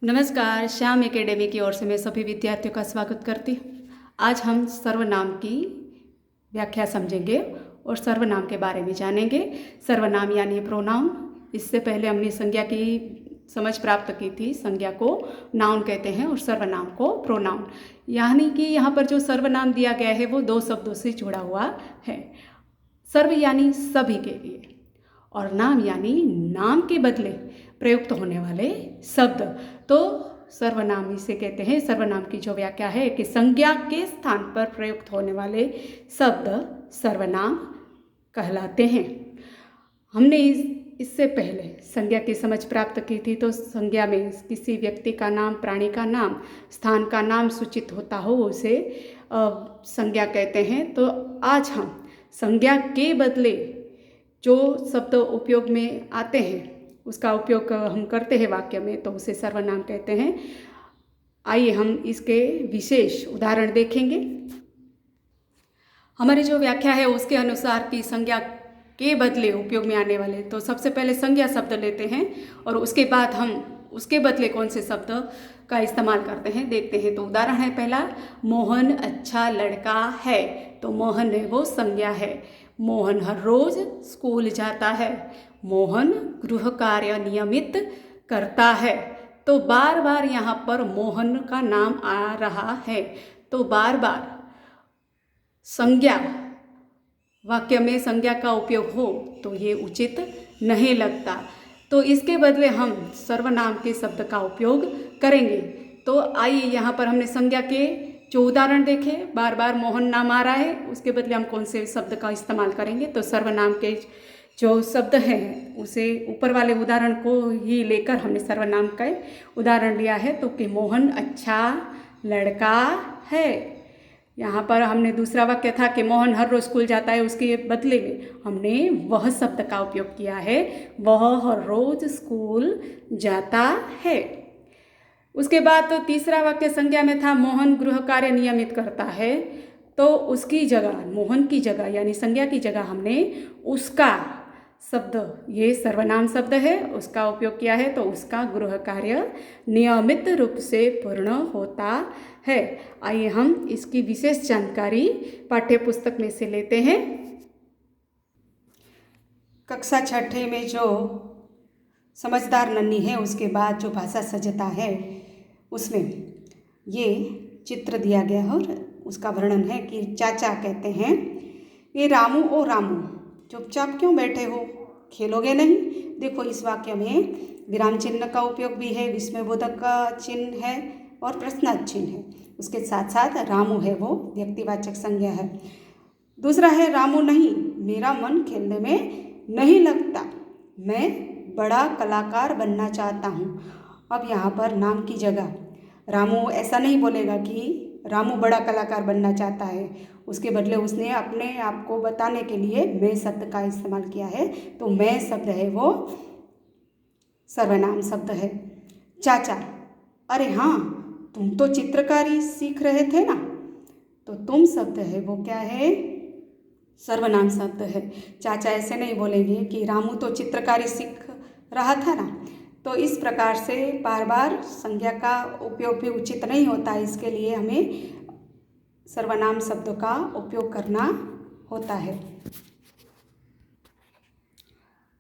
नमस्कार, श्याम एकेडमी की ओर से मैं सभी विद्यार्थियों का स्वागत करती हूँ। आज हम सर्वनाम की व्याख्या समझेंगे और सर्वनाम के बारे में जानेंगे। सर्वनाम यानी प्रोनाउन। इससे पहले हमने संज्ञा की समझ प्राप्त की थी। संज्ञा को नाउन कहते हैं और सर्वनाम को प्रोनाउन। यानी कि यहाँ पर जो सर्वनाम दिया गया है वो दो शब्दों से जुड़ा हुआ है। सर्व यानी सभी के लिए और नाम यानी नाम के बदले प्रयुक्त होने वाले शब्द। तो सर्वनाम इसे कहते हैं। सर्वनाम की जो व्याख्या है कि संज्ञा के स्थान पर प्रयुक्त होने वाले शब्द सर्वनाम कहलाते हैं। हमने इससे पहले संज्ञा की समझ प्राप्त की थी। तो संज्ञा में किसी व्यक्ति का नाम, प्राणी का नाम, स्थान का नाम सूचित होता हो उसे संज्ञा कहते हैं। तो आज हम संज्ञा के बदले जो शब्द उपयोग में आते हैं उसका उपयोग हम करते हैं वाक्य में, तो उसे सर्वनाम कहते हैं। आइए हम इसके विशेष उदाहरण देखेंगे। हमारी जो व्याख्या है उसके अनुसार कि संज्ञा के बदले उपयोग में आने वाले, तो सबसे पहले संज्ञा शब्द लेते हैं और उसके बाद हम उसके बदले कौन से शब्द का इस्तेमाल करते हैं देखते हैं। तो उदाहरण है पहला, मोहन अच्छा लड़का है। तो मोहन है वो संज्ञा है। मोहन हर रोज स्कूल जाता है। मोहन गृह कार्य नियमित करता है। तो बार बार यहाँ पर मोहन का नाम आ रहा है। तो बार बार संज्ञा वाक्य में संज्ञा का उपयोग हो तो ये उचित नहीं लगता। तो इसके बदले हम सर्वनाम के शब्द का उपयोग करेंगे। तो आइए यहाँ पर हमने संज्ञा के जो उदाहरण देखे, बार बार मोहन नाम आ रहा है, उसके बदले हम कौन से शब्द का इस्तेमाल करेंगे। तो सर्वनाम के जो शब्द हैं उसे ऊपर वाले उदाहरण को ही लेकर हमने सर्वनाम का उदाहरण लिया है। तो कि मोहन अच्छा लड़का है। यहाँ पर हमने दूसरा वाक्य था कि मोहन हर रोज स्कूल जाता है, उसके बदले में हमने वह शब्द का उपयोग किया है। वह हर रोज स्कूल जाता है। उसके बाद तो तीसरा वाक्य संज्ञा में था, मोहन गृह कार्य नियमित करता है। तो उसकी जगह, मोहन की जगह यानी संज्ञा की जगह हमने उसका शब्द, ये सर्वनाम शब्द है, उसका उपयोग किया है। तो उसका गृह कार्य नियमित रूप से पूर्ण होता है। आइए हम इसकी विशेष जानकारी पाठ्य पुस्तक में से लेते हैं। कक्षा छठे में जो समझदार नन्ही है उसके बाद जो भाषा सजता है उसमें ये चित्र दिया गया है और उसका वर्णन है कि चाचा कहते हैं, ये रामू ओ रामू चुपचाप क्यों बैठे हो, खेलोगे नहीं। देखो इस वाक्य में विराम चिन्ह का उपयोग भी है, विस्मयबोधक का चिन्ह है और प्रश्नार्थ चिन्ह है। उसके साथ साथ रामू है वो व्यक्तिवाचक संज्ञा है। दूसरा है रामू नहीं, मेरा मन खेलने में नहीं लगता, मैं बड़ा कलाकार बनना चाहता हूँ। अब यहाँ पर नाम की जगह रामू ऐसा नहीं बोलेगा कि रामू बड़ा कलाकार बनना चाहता है, उसके बदले उसने अपने आप को बताने के लिए मैं शब्द का इस्तेमाल किया है। तो मैं शब्द है वो सर्वनाम शब्द है। चाचा, अरे हाँ तुम तो चित्रकारी सीख रहे थे ना। तो तुम शब्द है वो क्या है, सर्वनाम शब्द है। चाचा ऐसे नहीं बोलेंगे कि रामू तो चित्रकारी सीख रहा था ना। तो इस प्रकार से बार बार संज्ञा का उपयोग भी उचित नहीं होता, इसके लिए हमें सर्वनाम शब्दों का उपयोग करना होता है।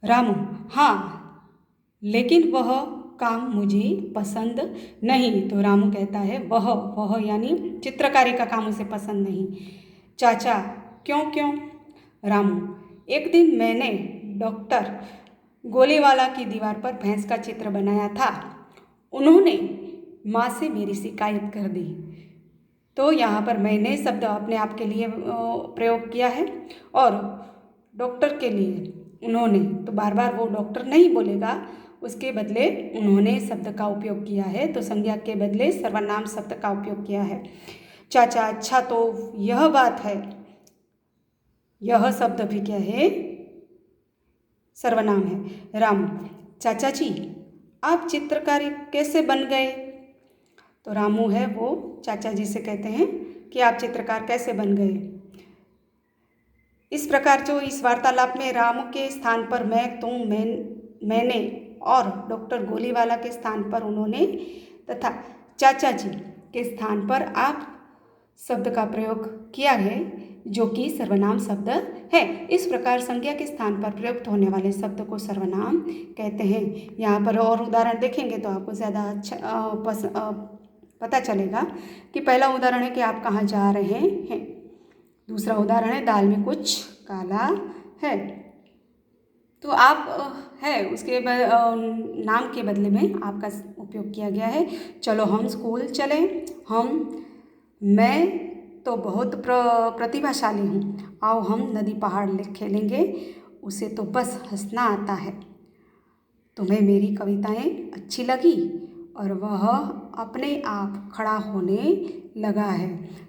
रामू, हाँ लेकिन वह काम मुझे पसंद नहीं। तो रामू कहता है वह यानी चित्रकारी का काम उसे पसंद नहीं। चाचा, क्यों क्यों। रामू, एक दिन मैंने डॉक्टर गोलीवाला की दीवार पर भैंस का चित्र बनाया था, उन्होंने माँ से मेरी शिकायत कर दी। तो यहाँ पर मैंने शब्द अपने आप के लिए प्रयोग किया है और डॉक्टर के लिए उन्होंने, तो बार बार वो डॉक्टर नहीं बोलेगा, उसके बदले उन्होंने शब्द का उपयोग किया है। तो संज्ञा के बदले सर्वनाम शब्द का उपयोग किया है। चाचा, अच्छा तो यह बात है, यह शब्द भी क्या है, सर्वनाम है। रामू, चाचा जी आप चित्रकारी कैसे बन गए। तो रामू है वो चाचा जी से कहते हैं कि आप चित्रकार कैसे बन गए। इस प्रकार जो इस वार्तालाप में रामू के स्थान पर मैं, तुम, मैंने और डॉक्टर गोलीवाला के स्थान पर उन्होंने तथा चाचा जी के स्थान पर आप शब्द का प्रयोग किया है, जो कि सर्वनाम शब्द है। इस प्रकार संज्ञा के स्थान पर प्रयुक्त होने वाले शब्द को सर्वनाम कहते हैं। यहाँ पर और उदाहरण देखेंगे तो आपको ज़्यादा अच्छा पता चलेगा कि पहला उदाहरण है कि आप कहाँ जा रहे हैं। दूसरा उदाहरण है दाल में कुछ काला है। तो आप है उसके नाम के बदले में आपका उपयोग किया गया है। चलो हम स्कूल चले। मैं तो बहुत प्रतिभाशाली हूँ, आओ हम नदी पहाड़ खेलेंगे, उसे तो बस हंसना आता है। तुम्हें मेरी कविताएं अच्छी लगी और वह अपने आप खड़ा होने लगा है।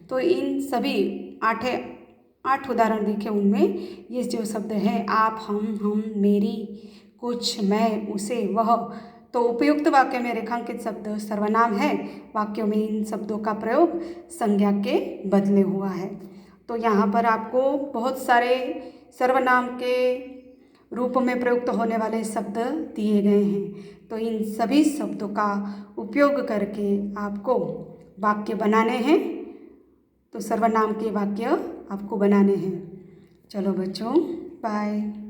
तो इन सभी 8 उदाहरण देखे, उनमें ये जो शब्द हैं आप, हम, मेरी, कुछ, मैं, उसे, वह, तो उपयुक्त वाक्य में रेखांकित शब्द सर्वनाम है। वाक्यों में इन शब्दों का प्रयोग संज्ञा के बदले हुआ है। तो यहाँ पर आपको बहुत सारे सर्वनाम के रूप में प्रयुक्त होने वाले शब्द दिए गए हैं। तो इन सभी शब्दों का उपयोग करके आपको वाक्य बनाने हैं। तो सर्वनाम के वाक्य आपको बनाने हैं। चलो बच्चों, बाय।